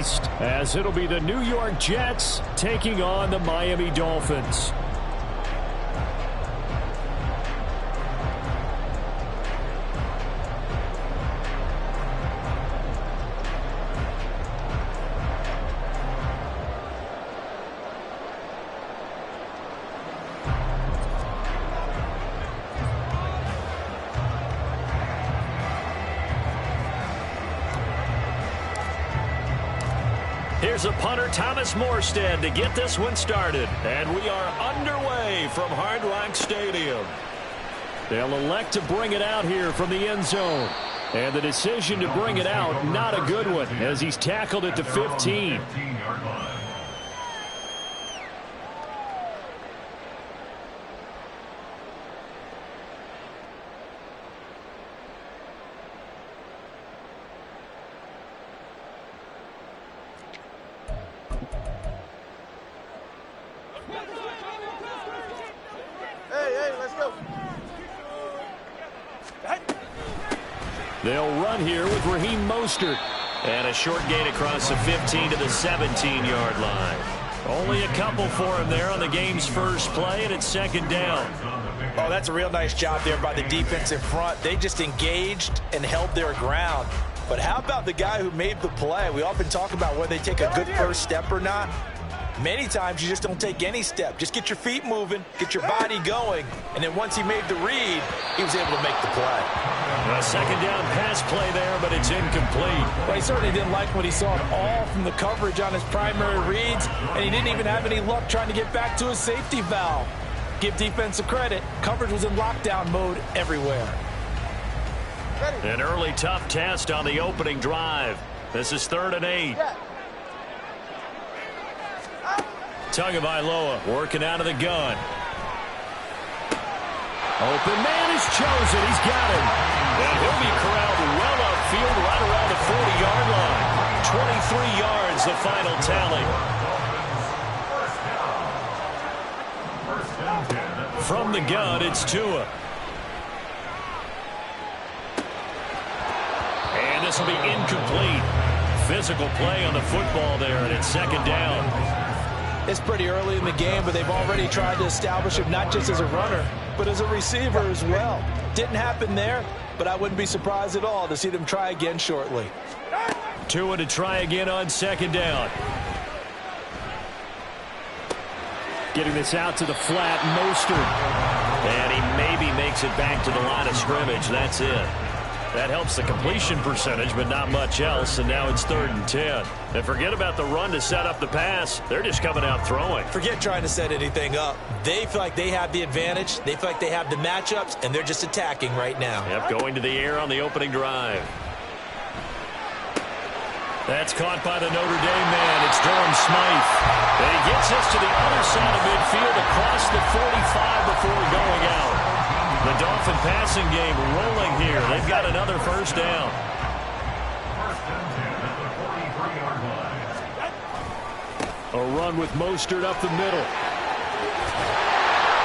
East, as it'll be the New York Jets taking on the Miami Dolphins. Here's a punter, Thomas Morstead, to get this one started. And we are underway from Hard Rock Stadium. They'll elect to bring it out here from the end zone. And the decision to bring it out, not a good one, as he's tackled at the 15. They'll run here with Raheem Mostert. And a short gain across the 15 to the 17-yard line. Only a couple for him there on the game's first play, and it's second down. Oh, that's a real nice job there by the defensive front. They just engaged and held their ground. But how about the guy who made the play? We often talk about whether they take a good first step or not. Many times you just don't take any step. Just get your feet moving, get your body going, and then once he made the read, he was able to make the play. A second down pass play there, but it's incomplete. Well, he certainly didn't like what he saw at all from the coverage on his primary reads, and he didn't even have any luck trying to get back to his safety valve. Give defensive credit. Coverage was in lockdown mode everywhere. An early tough test on the opening drive. This is 3rd and 8. Tagovailoa working out of the gun. Open man is chosen. He's got him. And he'll be corralled well upfield right around the 40-yard line. 23 yards, the final tally. From the gun, it's Tua. And this will be incomplete. Physical play on the football there, and it's second down. It's pretty early in the game, but they've already tried to establish him not just as a runner, but as a receiver as well. Didn't happen there, but I wouldn't be surprised at all to see them try again shortly. Tua to try again on second down. Getting this out to the flat, Mostert. And he maybe makes it back to the line of scrimmage. That's it. That helps the completion percentage, but not much else, and now it's 3rd and 10. And forget about the run to set up the pass. They're just coming out throwing. Forget trying to set anything up. They feel like they have the advantage. They feel like they have the matchups, and they're just attacking right now. Yep, going to the air on the opening drive. That's caught by the Notre Dame man. It's Durham Smythe. And he gets us to the other side of midfield across the 45 before going out. The Dolphin passing game rolling here. They've got another first down. A run with Mostert up the middle.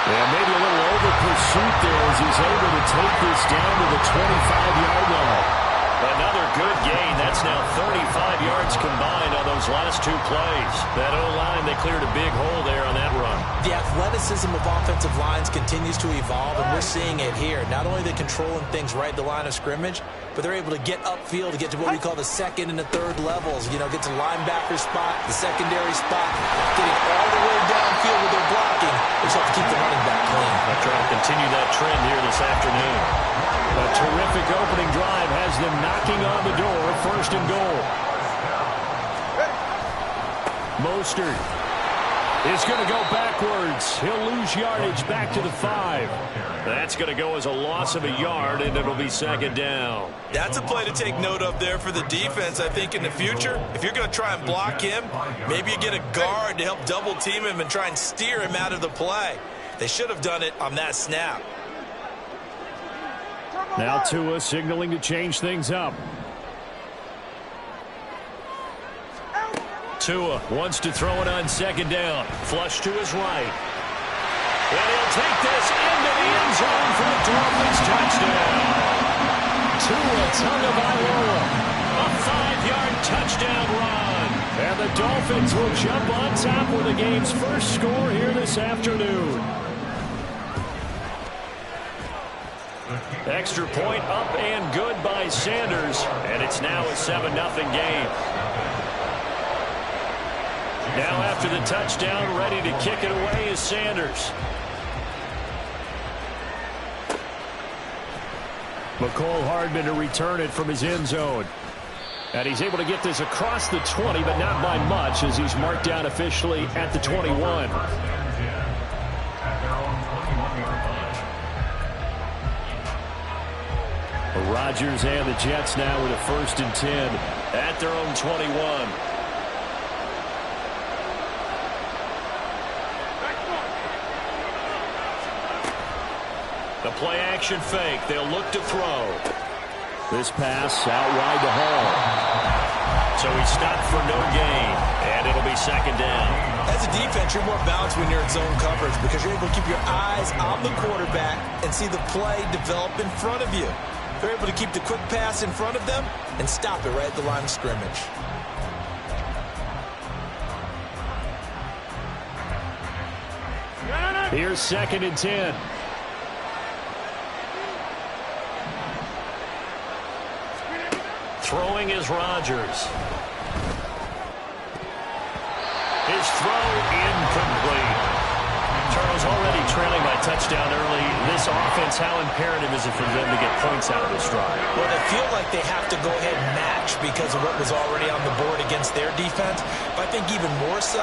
And maybe a little over pursuit there as he's able to take this down to the 25-yard line. Another good gain. That's now 35 yards combined on those last two plays. That O-line, they cleared a big hole there on that run. The athleticism of offensive lines continues to evolve, and we're seeing it here. Not only are they controlling things right at the line of scrimmage, but they're able to get upfield to get to what we call the second and the third levels. You know, get to the linebacker spot, the secondary spot, getting all the way downfield with their blocking. They just have to keep the running back clean. They'll try to continue that trend here this afternoon. A terrific opening drive has them knocking on the door. 1st and goal. Mostert is going to go backwards. He'll lose yardage back to the 5. That's going to go as a loss of a yard, and it'll be second down. That's a play to take note of there for the defense. I think in the future, if you're going to try and block him, maybe you get a guard to help double team him and try and steer him out of the play. They should have done it on that snap. Now Tua signaling to change things up. Tua wants to throw it on second down. Flush to his right. And he'll take this into the end zone for the Dolphins touchdown. Tua Tagovailoa, a 5-yard touchdown run. Dolphins will jump on top with the game's first score here this afternoon. Extra point up and good by Sanders, and it's now a 7-0 game. Now after the touchdown, ready to kick it away is Sanders. McCole Hardman to return it from his end zone. And he's able to get this across the 20, but not by much, as he's marked down officially at the 21. Rodgers and the Jets now with a 1st and 10 at their own 21. The play action fake. They'll look to throw. This pass out wide to Hall. So he stopped for no gain, and it'll be 2nd down. As a defense, you're more balanced when you're in zone coverage because you're able to keep your eyes on the quarterback and see the play develop in front of you. They're able to keep the quick pass in front of them and stop it right at the line of scrimmage. Here's 2nd and 10. Throwing is Rodgers. His throw incomplete. Charles, already trailing by touchdown early. This offense, how imperative is it for them to get points out of this drive? Well, they feel like they have to go ahead and match because of what was already on the board against their defense. But I think even more so,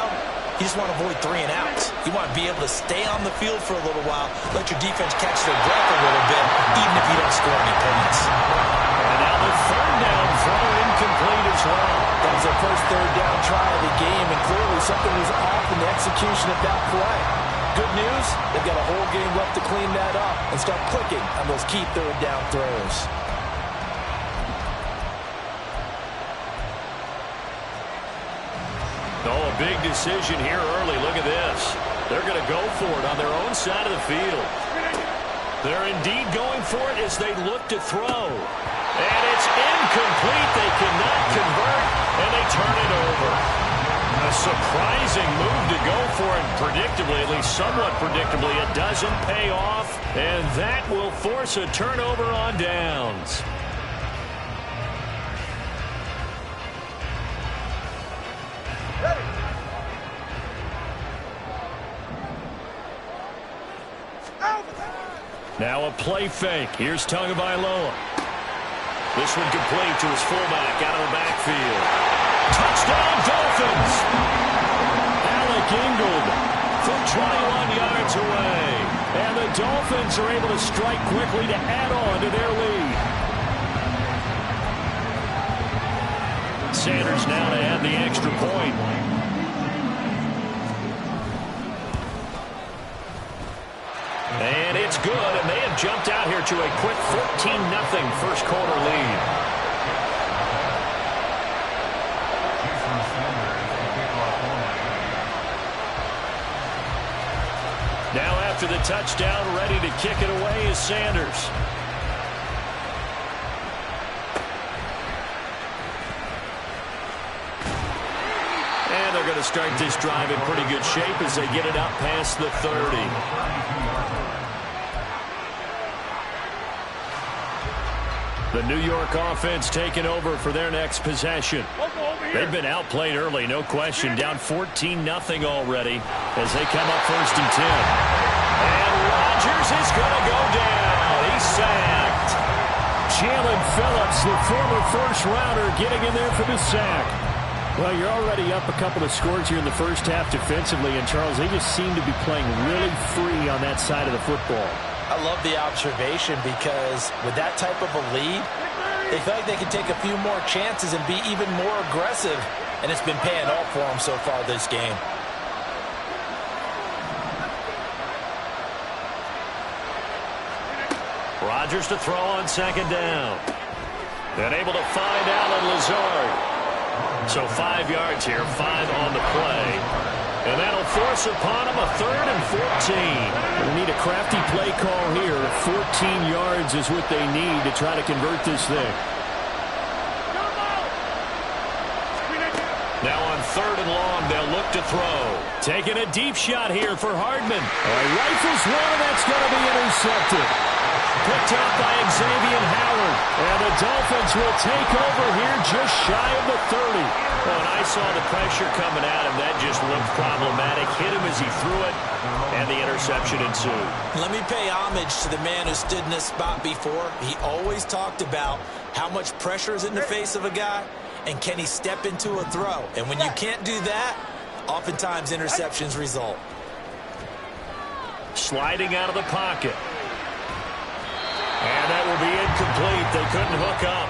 you just want to avoid 3 and outs. You want to be able to stay on the field for a little while, let your defense catch their breath a little bit, even if you don't score any points. And now the 3rd down throw incomplete as well. That was their first 3rd down try of the game, and clearly something was off in the execution of that play. Good news, they've got a whole game left to clean that up and start clicking on those key 3rd down throws. Oh, a big decision here early. Look at this. They're going to go for it on their own side of the field. They're indeed going for it as they look to throw. And it's incomplete. They cannot convert, and they turn it over. A surprising move to go for it predictably, at least somewhat predictably. It doesn't pay off, and that will force a turnover on downs. Now a play fake. Here's Tagovailoa. This one complete to his fullback out of the backfield. Touchdown, Dolphins! Alec Ingold from 21 yards away. And the Dolphins are able to strike quickly to add on to their lead. Sanders now to add the extra point. And it's good, and they have jumped out here to a quick 14-0 first quarter lead. Now after the touchdown, ready to kick it away is Sanders. And they're going to start this drive in pretty good shape as they get it out past the 30. The New York offense taking over for their next possession. They've been outplayed early, no question. Down 14-0 already as they come up 1st and 10. And Rodgers is going to go down. He's sacked. Jalen Phillips, the former first-rounder, getting in there for the sack. Well, you're already up a couple of scores here in the first half defensively, and Charles, they just seem to be playing really free on that side of the football. I love the observation because with that type of a lead, they feel like they can take a few more chances and be even more aggressive, and it's been paying off for them so far this game. Rodgers to throw on 2nd down. And able to find Allen Lazard. So 5 yards here, 5 on the play. And that'll force upon him a 3rd and 14. We need a crafty play call here. 14 yards is what they need to try to convert this thing. Now on 3rd and long, they'll look to throw. Taking a deep shot here for Hardman. Rifles one, that's going to be intercepted. Picked up by Xavier Howard. And the Dolphins will take over here just shy of the 30. When I saw the pressure coming at him, that just looked problematic. Hit him as he threw it, and the interception ensued. Let me pay homage to the man who stood in this spot before. He always talked about how much pressure is in the face of a guy, and can he step into a throw. And when you can't do that, oftentimes interceptions result. Sliding out of the pocket. And that will be incomplete. They couldn't hook up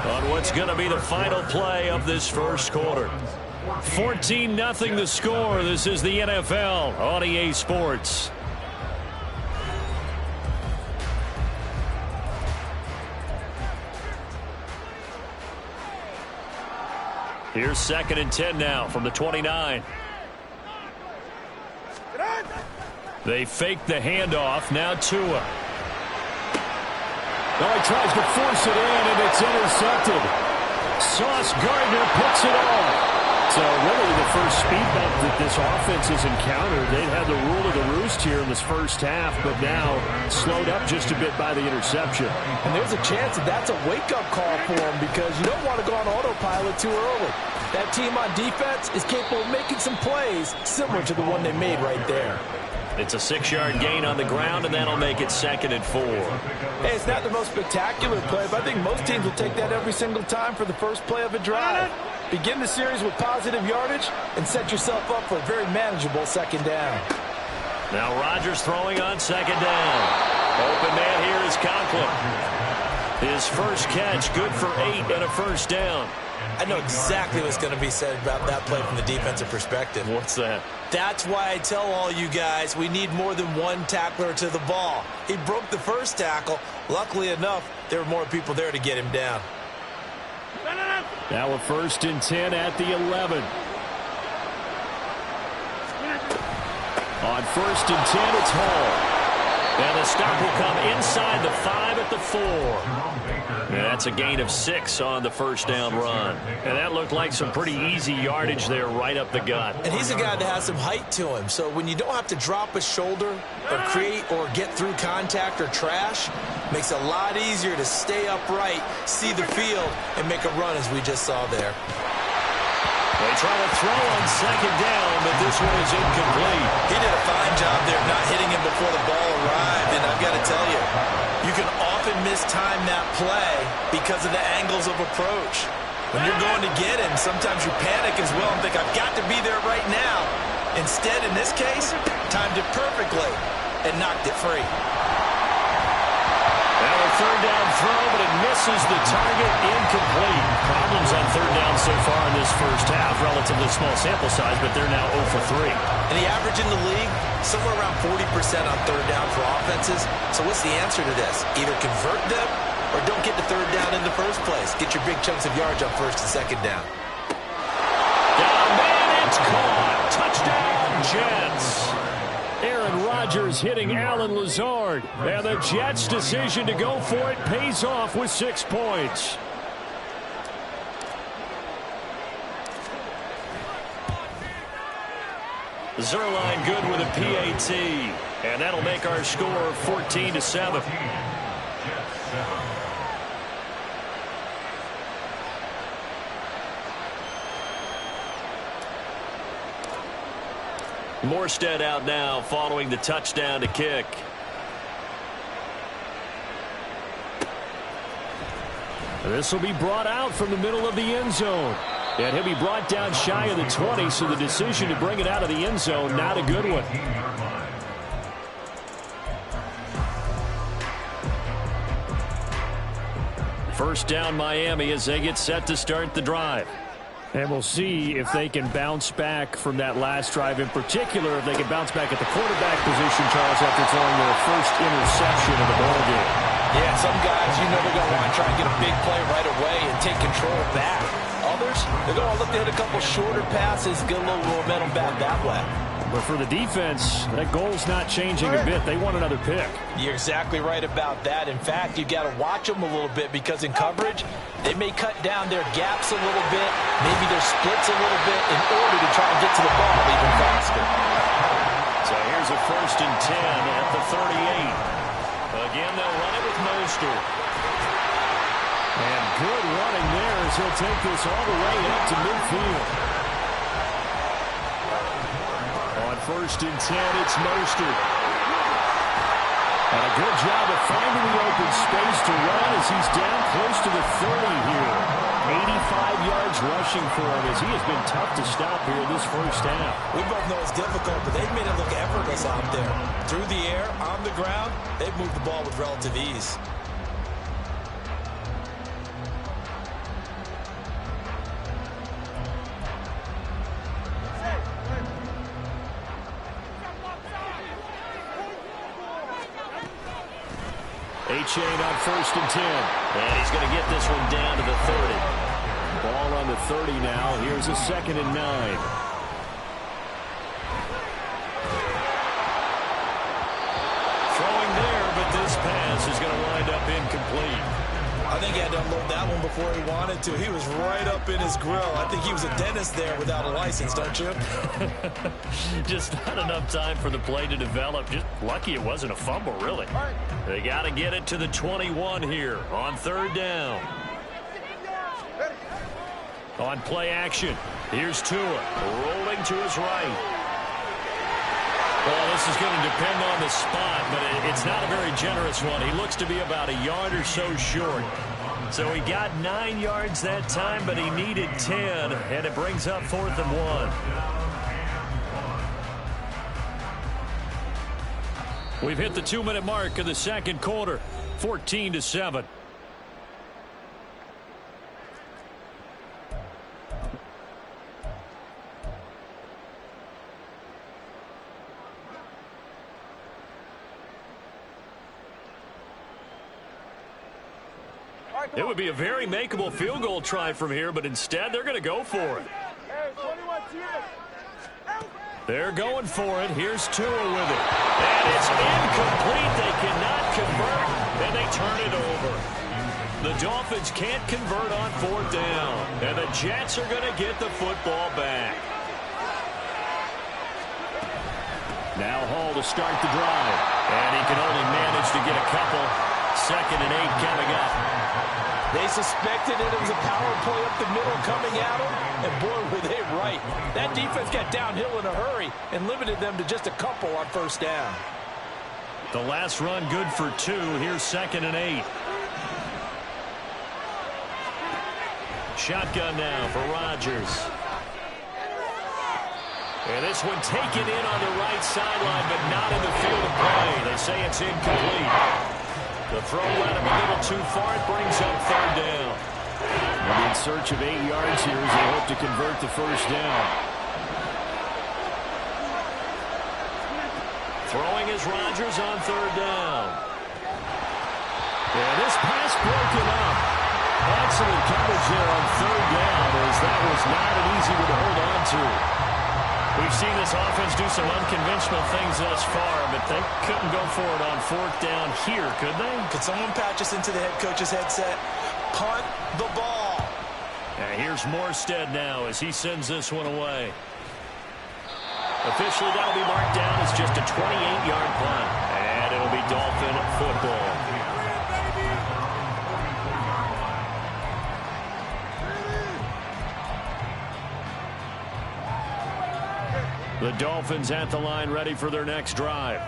on what's going to be the final play of this first quarter. 14-0 the score. This is the NFL on EA Sports. Here's 2nd and 10 now from the 29. They fake the handoff. Now Tua. Oh, he tries to force it in, and it's intercepted. Sauce Gardner picks it off. So really the first speed bump that this offense has encountered. They'd had the rule of the roost here in this first half, but now slowed up just a bit by the interception. And there's a chance that that's a wake-up call for them because you don't want to go on autopilot too early. That team on defense is capable of making some plays similar to the one they made right there. It's a 6-yard gain on the ground, and that'll make it 2nd and 4. Hey, it's not the most spectacular play, but I think most teams will take that every single time for the first play of a drive. Begin the series with positive yardage and set yourself up for a very manageable 2nd down. Now Rodgers throwing on 2nd down. Open man here is Conklin. His first catch, good for 8 and a first down. I know exactly what's going to be said about that play from the defensive perspective. What's that? That's why I tell all you guys we need more than one tackler to the ball. He broke the first tackle. Luckily enough, there were more people there to get him down. Now a 1st and 10 at the 11. On 1st and 10, it's Hall. And the stop will come inside the 5 at the 4. And that's a gain of 6 on the first down run. And that looked like some pretty easy yardage there right up the gut. And he's a guy that has some height to him. So when you don't have to drop a shoulder or create or get through contact or trash, makes it a lot easier to stay upright, see the field, and make a run as we just saw there. They try to throw on 2nd down, but this one is incomplete. He did a fine job there not hitting him before the ball arrived. And I've got to tell you, you can often mistime that play because of the angles of approach. When you're going to get him, sometimes you panic as well and think, I've got to be there right now. Instead, in this case, timed it perfectly and knocked it free. Now a 3rd down throw, but it misses the target, incomplete. Problems on 3rd down so far in this first half. Relatively small sample size, but they're now 0 for 3. And the average in the league, somewhere around 40% on 3rd down for offenses. So what's the answer to this? Either convert them or don't get to 3rd down in the first place. Get your big chunks of yards on 1st and 2nd down. Down man, it's caught. Touchdown, Jets. Aaron Rodgers hitting Allen Lazard. And the Jets' decision to go for it pays off with 6 points. Zerline good with a PAT. And that'll make our score 14-7. Morstead out now following the touchdown to kick. This will be brought out from the middle of the end zone. And he'll be brought down shy of the 20, so the decision to bring it out of the end zone, not a good one. First down Miami as they get set to start the drive. And we'll see if they can bounce back from that last drive, in particular if they can bounce back at the quarterback position, Charles, after throwing their first interception of the ballgame. Yeah, some guys, you know, they're going to want to try and get a big play right away and take control back. Others, they're going to look to hit a couple shorter passes, get a little momentum back that way. But for the defense, that goal's not changing a bit. They want another pick. You're exactly right about that. In fact, you got to watch them a little bit because in coverage, they may cut down their gaps a little bit, maybe their splits a little bit in order to try and get to the ball even faster. So here's a 1st and 10 at the 38. Again, they'll run it with Mostert. And good running there as he'll take this all the way up to midfield. On 1st and 10, it's Mostert. And a good job of finding the open space to run as he's down close to the 30 here. 85 yards rushing for him as he has been tough to stop here this first half. We both know it's difficult, but they've made it look effortless out there. Through the air, on the ground, they've moved the ball with relative ease. A-Chain on 1st and 10. And he's going to get this one down to the 30. Ball on the 30 now. Here's a 2nd and 9. Throwing there, but this pass is going to wind up incomplete. I think he had to unload that one before he wanted to. He was right up in his grill. I think he was a dentist there without a license, don't you? Just not enough time for the play to develop. Just lucky it wasn't a fumble, really. They got to get it to the 21 here on 3rd down. On play action, here's Tua rolling to his right. Well, this is going to depend on the spot, but it's not a very generous one. He looks to be about a yard or so short. So he got 9 yards that time, but he needed 10, and it brings up 4th and 1. We've hit the 2-minute mark of the second quarter, 14-7. It would be a very makeable field goal try from here, but instead they're going to go for it. They're going for it. Here's Tua with it. And it's incomplete. They cannot convert, and they turn it over. The Dolphins can't convert on 4th down, and the Jets are going to get the football back. Now Hall to start the drive, and he can only manage to get a couple. 2nd and 8 coming up. They suspected it was a power play up the middle coming at them, and boy, were they right. That defense got downhill in a hurry and limited them to just a couple on 1st down. The last run good for 2. Here's 2nd and 8. Shotgun now for Rodgers. And this one taken in on the right sideline, but not in the field of play. They say it's incomplete. The throw led him a little too far. It brings up 3rd down. And in search of 8 yards here as they hope to convert the 1st down. Throwing is Rodgers on 3rd down. And this pass broken up. Excellent coverage there on 3rd down as that was not an easy one to hold on to. We've seen this offense do some unconventional things thus far, but they couldn't go for it on 4th down here, could they? Could someone patch us into the head coach's headset? Punt the ball. And here's Morstead now as he sends this one away. Officially, that'll be marked down as just a 28-yard punt. And it'll be Dolphin football. The Dolphins at the line ready for their next drive.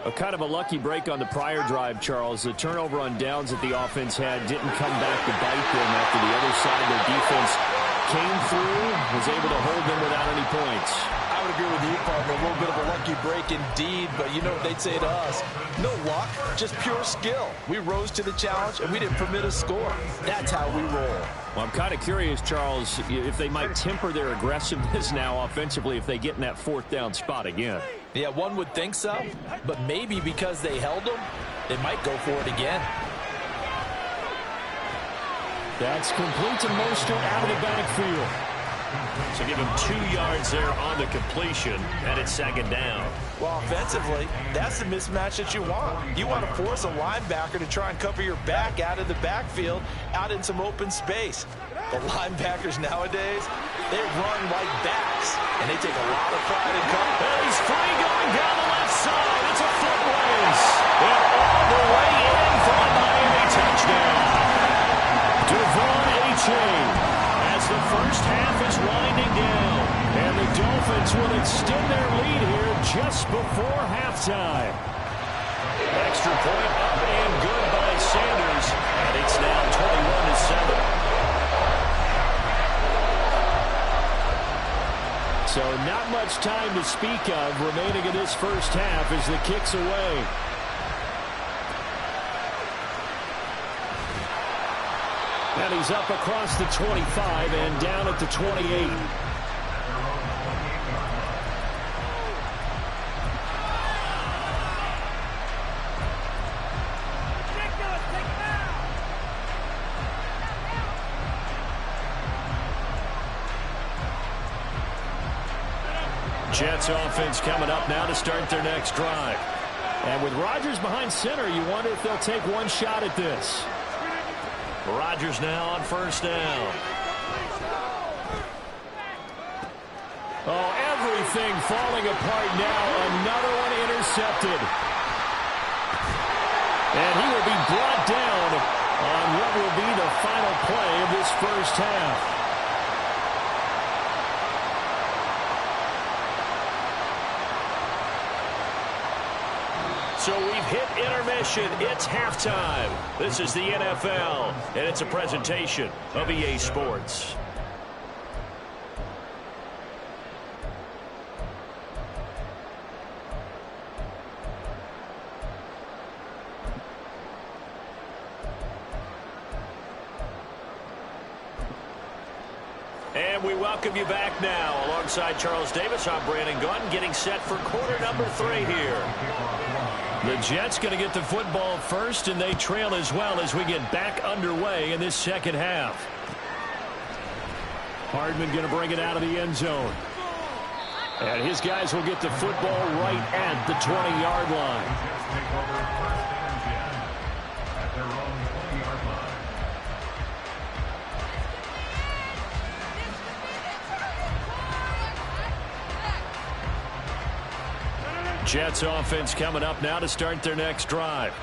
A kind of a lucky break on the prior drive, Charles. The turnover on downs that the offense had didn't come back to bite them after the other side. Their defense came through, was able to hold them without any points. I would agree with you, partner. A little bit of a lucky break indeed, but you know what they'd say to us. No luck, just pure skill. We rose to the challenge, and we didn't permit a score. That's how we roll. Well, I'm kind of curious, Charles, if they might temper their aggressiveness now offensively if they get in that 4th down spot again. Yeah, one would think so, but maybe because they held them, they might go for it again. That's complete to Mostert out of the backfield. So give him 2 yards there on the completion, and it's second down. Well, offensively, that's the mismatch that you want. You want to force a linebacker to try and cover your back out of the backfield, out in some open space. The linebackers nowadays, they run like backs, and they take a lot of pride in cover. And he's free going down the left side. It's a foot race. And all the way in for a Miami touchdown. Devon A-Chain as the first half is winding down. And the Dolphins will extend their lead here just before halftime. Extra point up and good by Sanders. And it's now 21-7. So not much time to speak of remaining in this first half as the kick's away. And he's up across the 25 and down at the 28. Jets offense coming up now to start their next drive. And with Rodgers behind center, you wonder if they'll take one shot at this. Rodgers now on first down. Oh, everything falling apart now. Another one intercepted. And he will be brought down on what will be the final play of this first half. So we've hit intermission. It's halftime. This is the NFL, and it's a presentation of EA Sports. And we welcome you back now. Alongside Charles Davis, I'm Brandon Gaudin, getting set for quarter number 3 here. The Jets going to get the football first, and they trail as well as we get back underway in this second half. Hardman going to bring it out of the end zone. And his guys will get the football right at the 20-yard line. Jets offense coming up now to start their next drive.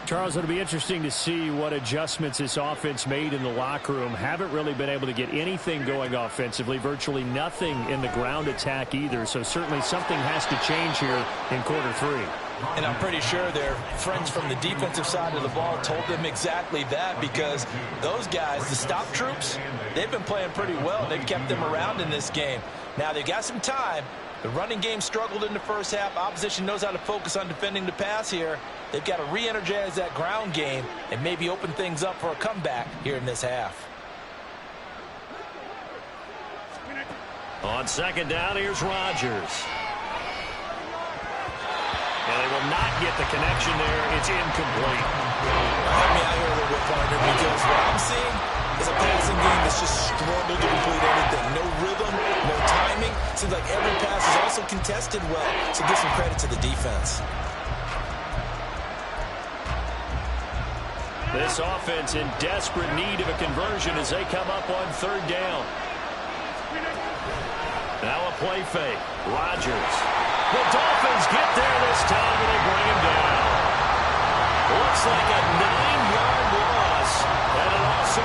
Charles, it'll be interesting to see what adjustments this offense made in the locker room. Haven't really been able to get anything going offensively, virtually nothing in the ground attack either. So certainly something has to change here in quarter 3. And I'm pretty sure their friends from the defensive side of the ball told them exactly that, because those guys, the stop troops, they've been playing pretty well. They've kept them around in this game. Now they've got some time. The running game struggled in the first half. Opposition knows how to focus on defending the pass here. They've got to re-energize that ground game and maybe open things up for a comeback here in this half. On second down, here's Rodgers. And they will not get the connection there. It's incomplete. Help me out here a little bit, partner, because what I'm seeing is a passing game that's just struggled to complete anything. No rhythm, no timing. Seems like every pass is also contested well. So give some credit to the defense. This offense in desperate need of a conversion as they come up on third down. Now a play fake. Rodgers. The Dolphins get there this time and they bring him down. Looks like a 9-yard loss. And it also...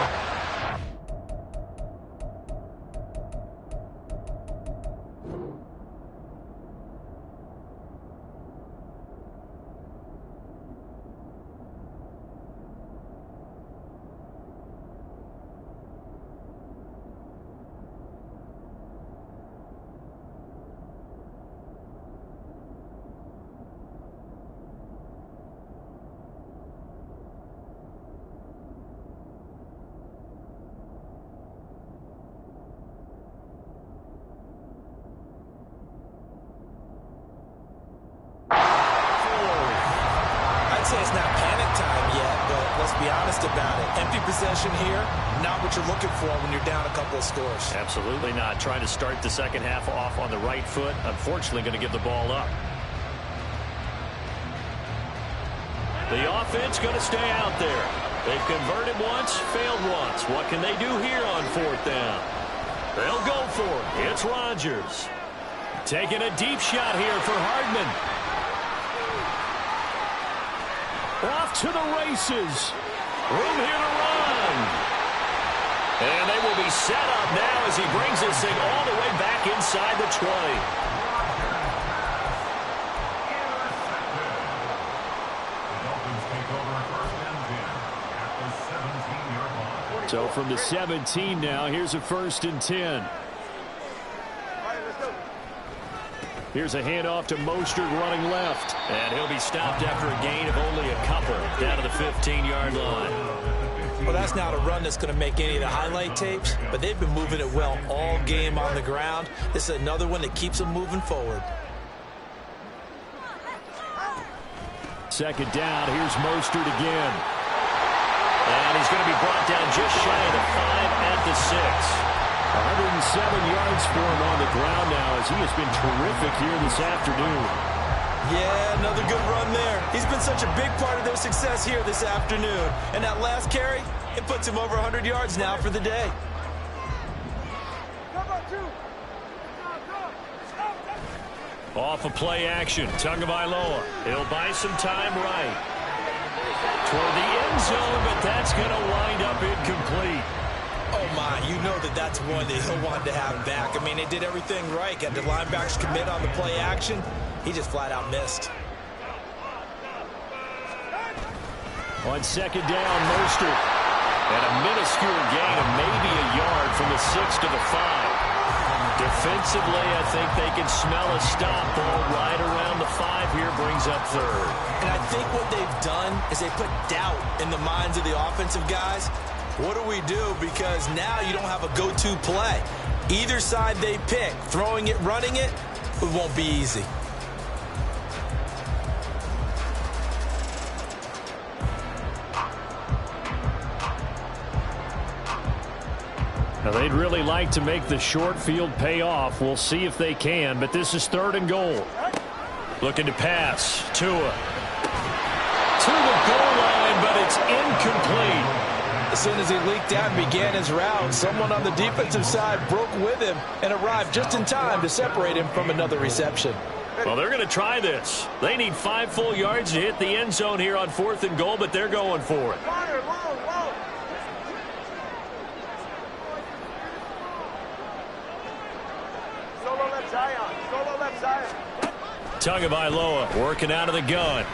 be honest about it. Empty possession here, not what you're looking for when you're down a couple of scores. Absolutely not. Trying to start the second half off on the right foot. Unfortunately, going to give the ball up. The offense going to stay out there. They've converted once, failed once. What can they do here on fourth down? They'll go for it. It's Rodgers. Taking a deep shot here for Hardman. Off to the races. Room here to run. And they will be set up now as he brings this thing all the way back inside the 20. So from the 17 now, here's a 1st and 10. Here's a handoff to Mostert running left. And he'll be stopped after a gain of only a couple down to the 15-yard line. Well, that's not a run that's going to make any of the highlight tapes, but they've been moving it well all game on the ground. This is another one that keeps them moving forward. Second down, here's Mostert again. And he's going to be brought down just shy of the 5 at the 6. 107 yards for him on the ground now as he has been terrific here this afternoon. Yeah, another good run there. He's been such a big part of their success here this afternoon. And that last carry, it puts him over 100 yards now for the day. Off of play action, Tagovailoa. He'll buy some time right. Toward the end zone, but that's going to wind up incomplete. Oh, my, you know that's one that he'll want to have back. I mean, they did everything right. Got the linebackers commit on the play action. He just flat out missed. On second down, Mostert. And a minuscule gain of maybe a yard from the 6 to the 5. Defensively, I think they can smell a stop. Ball right around the 5 here, brings up 3rd. And I think what they've done is they put doubt in the minds of the offensive guys. What do we do? Because now you don't have a go-to play. Either side they pick, throwing it, running it, it won't be easy. Now they'd really like to make the short field pay off. We'll see if they can, but this is 3rd and goal. Looking to pass. Tua. To the goal line, but it's incomplete. As soon as he leaked out and began his route, someone on the defensive side broke with him and arrived just in time to separate him from another reception. Well, they're going to try this. They need 5 full yards to hit the end zone here on 4th and goal, but they're going for it. Tagovailoa working out of the gun.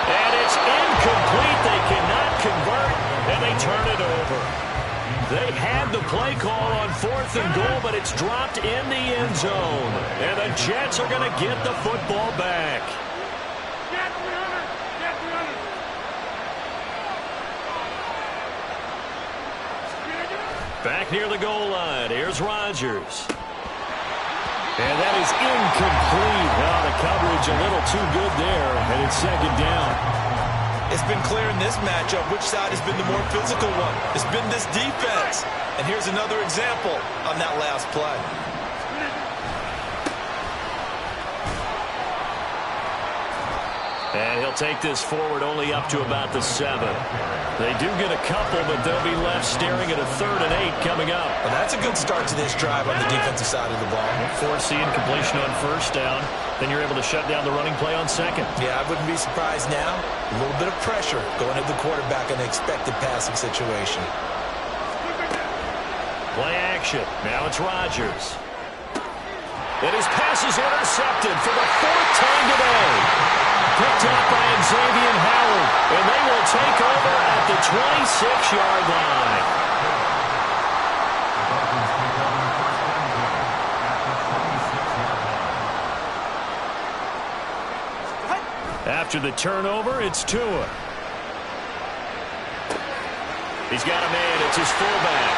And it's incomplete. They cannot convert, and they turn it over. They had the play call on 4th and goal, but it's dropped in the end zone. And the Jets are going to get the football back. Back near the goal line. Here's Rodgers. And that is incomplete. Well, the coverage a little too good there, and it's second down. It's been clear in this matchup which side has been the more physical one. It's been this defense. And here's another example on that last play. And he'll take this forward only up to about the 7. They do get a couple, but they'll be left staring at a 3rd and 8 coming up. Well, that's a good start to this drive on the defensive side of the ball. Forcing completion on 1st down. Then you're able to shut down the running play on 2nd. Yeah, I wouldn't be surprised now. A little bit of pressure going at the quarterback in the expected passing situation. Play action. Now it's Rodgers. And his pass is intercepted for the 4th time today. Picked up by Xavier Howard. And they will take over at the 26-yard line. After the turnover, it's Tua. He's got a man. It's his fullback.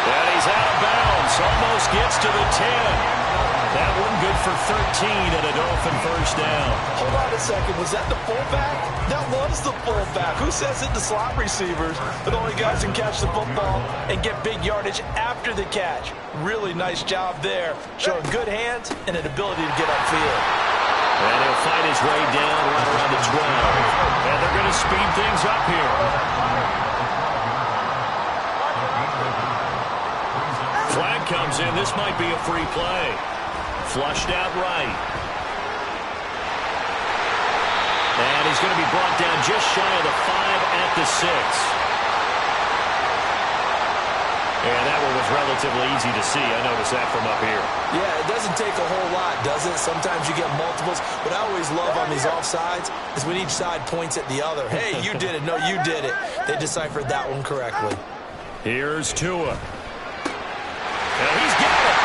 And he's out of bounds. Almost gets to the 10. That one good for 13 and a Dolphin first down. Hold on a second. Was that the fullback? That was the fullback. Who says it? The slot receivers are the only guys who can catch the football and get big yardage after the catch. Really nice job there, showing good hands and an ability to get upfield. And he'll fight his way down right around the 12. And they're going to speed things up here. Flag comes in. This might be a free play. Flushed out right. And he's going to be brought down just shy of the 5 at the 6. And that one was relatively easy to see. I noticed that from up here. Yeah, it doesn't take a whole lot, does it? Sometimes you get multiples. What I always love on these offsides is when each side points at the other. Hey, you did it. No, you did it. They deciphered that one correctly. Here's Tua. And he's got it.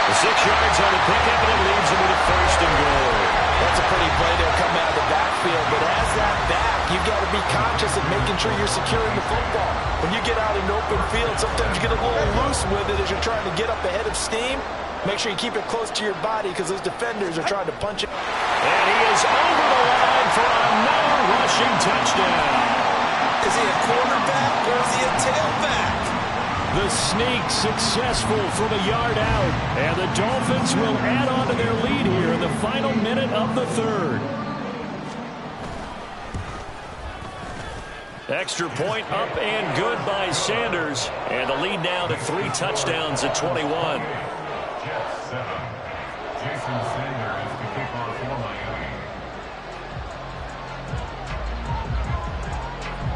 The 6 yards on the pickup, and it leads him to the first and goal. That's a pretty play there coming out of the backfield. But as that back, you've got to be conscious of making sure you're securing the football. When you get out in open field, sometimes you get a little loose with it as you're trying to get up ahead of steam. Make sure you keep it close to your body because those defenders are trying to punch it. And he is over the line for another rushing touchdown. Is he a quarterback or is he a tailback? The sneak successful from a yard out. And the Dolphins will add on to their lead here in the final minute of the third. Extra point up and good by Sanders. And the lead now to 3 touchdowns at 21.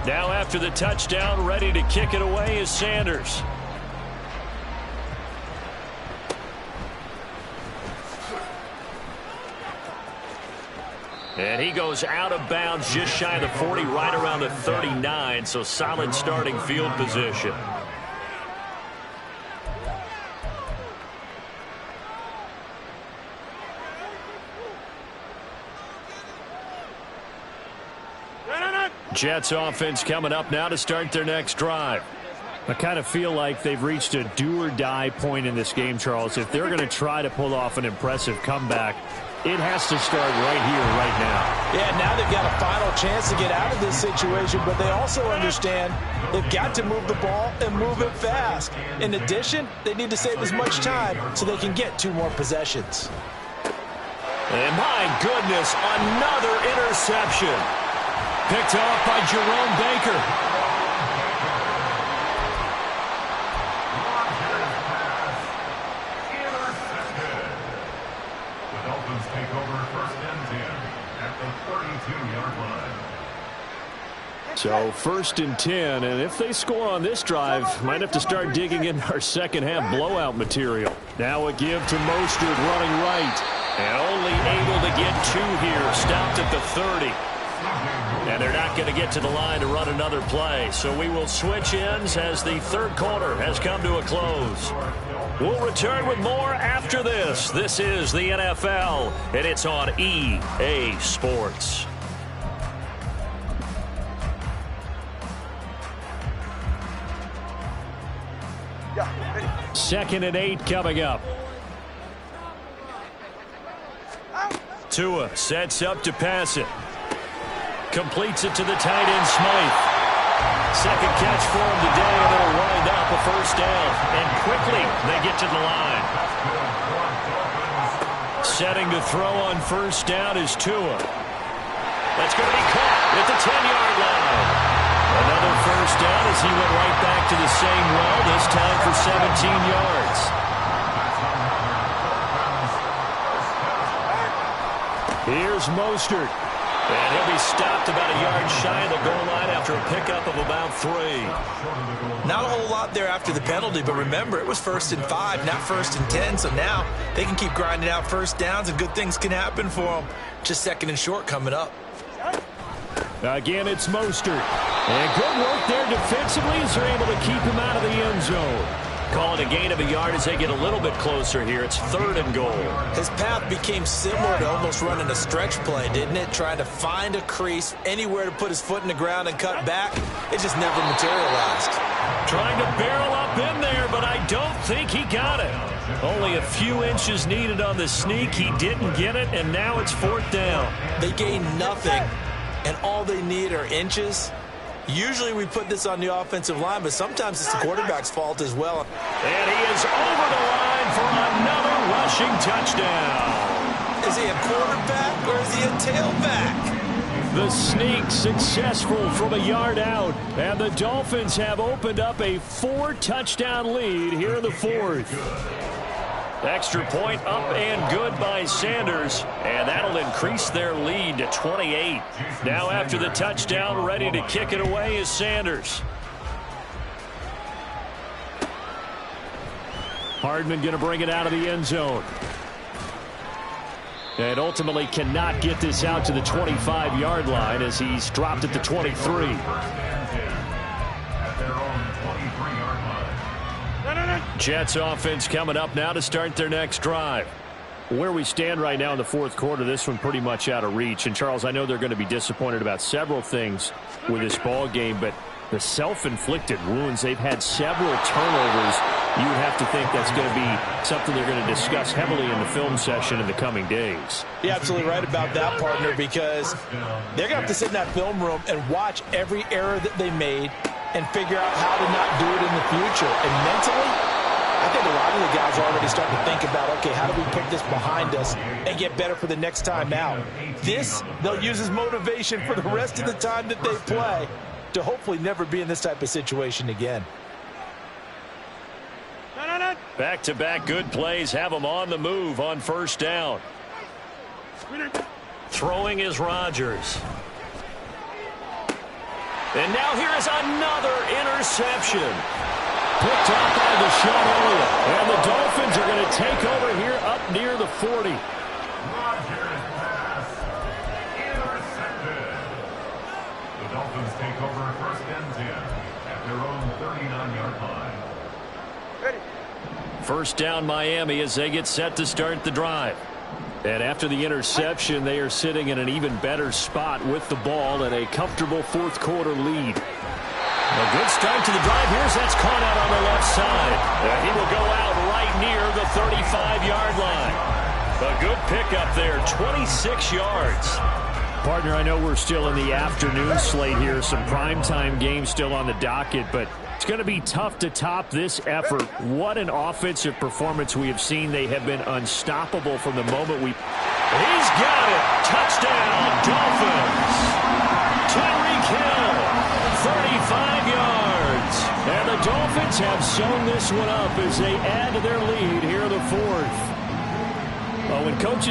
Now after the touchdown, ready to kick it away is Sanders. And he goes out of bounds just shy of the 40, right around the 39, so solid starting field position. Jets offense coming up now to start their next drive. I kind of feel like they've reached a do-or-die point in this game, Charles. If they're going to try to pull off an impressive comeback, it has to start right here, right now. Yeah, now they've got a final chance to get out of this situation, but they also understand they've got to move the ball and move it fast. In addition, they need to save as much time so they can get 2 more possessions. And my goodness, another interception. Picked off by Jerome Baker. The Dolphins take over 1st and 10 at the 32-yard line. So 1st and 10, and if they score on this drive, might have to start digging in our second half blowout material. Now a give to Mostert running right. And only able to get 2 here. Stopped at the 30. And they're not going to get to the line to run another play. So we will switch ends as the third quarter has come to a close. We'll return with more after this. This is the NFL, and it's on EA Sports. Second and 8 coming up. Tua sets up to pass it. Completes it to the tight end, Smythe. Second catch for him today, and it'll wind up a first down. And quickly, they get to the line. Setting to throw on first down is Tua. That's going to be caught at the 10-yard line. Another first down as he went right back to the same well, this time for 17 yards. Here's Mostert. And he'll be stopped about a yard shy of the goal line after a pickup of about 3. Not a whole lot there after the penalty, but remember, it was 1st and 5, not 1st and 10, so now they can keep grinding out first downs and good things can happen for them. Just 2nd and short coming up. Again, it's Mostert. And good work there defensively as they're able to keep him out of the end zone. Calling a gain of a yard as they get a little bit closer here. It's 3rd and goal. His path became similar to almost running a stretch play, didn't it? Trying to find a crease, anywhere to put his foot in the ground and cut back. It just never materialized. Trying to barrel up in there, but I don't think he got it. Only a a few inches needed on the sneak. He didn't get it, and now it's 4th down. They gain nothing, and all they need are inches. Usually we put this on the offensive line, but sometimes it's the quarterback's fault as well. And he is over the line for another rushing touchdown. Is he a quarterback or is he a tailback? The sneak successful from a yard out, and the Dolphins have opened up a 4-touchdown lead here in the 4th. Extra point up and good by Sanders, and that'll increase their lead to 28. Now after the touchdown, ready to kick it away is Sanders. Hardman going to bring it out of the end zone. And ultimately cannot get this out to the 25-yard line as he's dropped at the 23. Jets offense coming up now to start their next drive. Where we stand right now in the 4th quarter, this one pretty much out of reach. And, Charles, I know they're going to be disappointed about several things with this ball game, but the self-inflicted wounds, they've had several turnovers. You would have to think that's going to be something they're going to discuss heavily in the film session in the coming days. You're absolutely right about that, partner, because they're going to have to sit in that film room and watch every error that they made and figure out how to not do it in the future. And mentally, I think a lot of the guys are already starting to think about, okay, how do we put this behind us and get better for the next time out? This, they'll use as motivation for the rest of the time that they play to hopefully never be in this type of situation again. Back-to-back good plays have them on the move on 1st down. Throwing is Rodgers. And now here is another interception. Picked off by Deshaun Elliott. And the Dolphins are going to take over here up near the 40. Rodgers pass intercepted. The Dolphins take over 1st and 10 at their own 39-yard line. 1st down Miami as they get set to start the drive. And after the interception, they are sitting in an even better spot with the ball and a comfortable 4th quarter lead. A good start to the drive. Here's that's caught out on the left side. And he will go out right near the 35-yard line. A good pickup there, 26 yards. Partner, I know we're still in the afternoon slate here. Some primetime games still on the docket, but it's going to be tough to top this effort. What an offensive performance we have seen. They have been unstoppable from the moment we... He's got it! Touchdown, Dolphins! Tyreek Hill, 35 yards. And the Dolphins have sewn this one up as they add to their lead here in the 4th. When coaches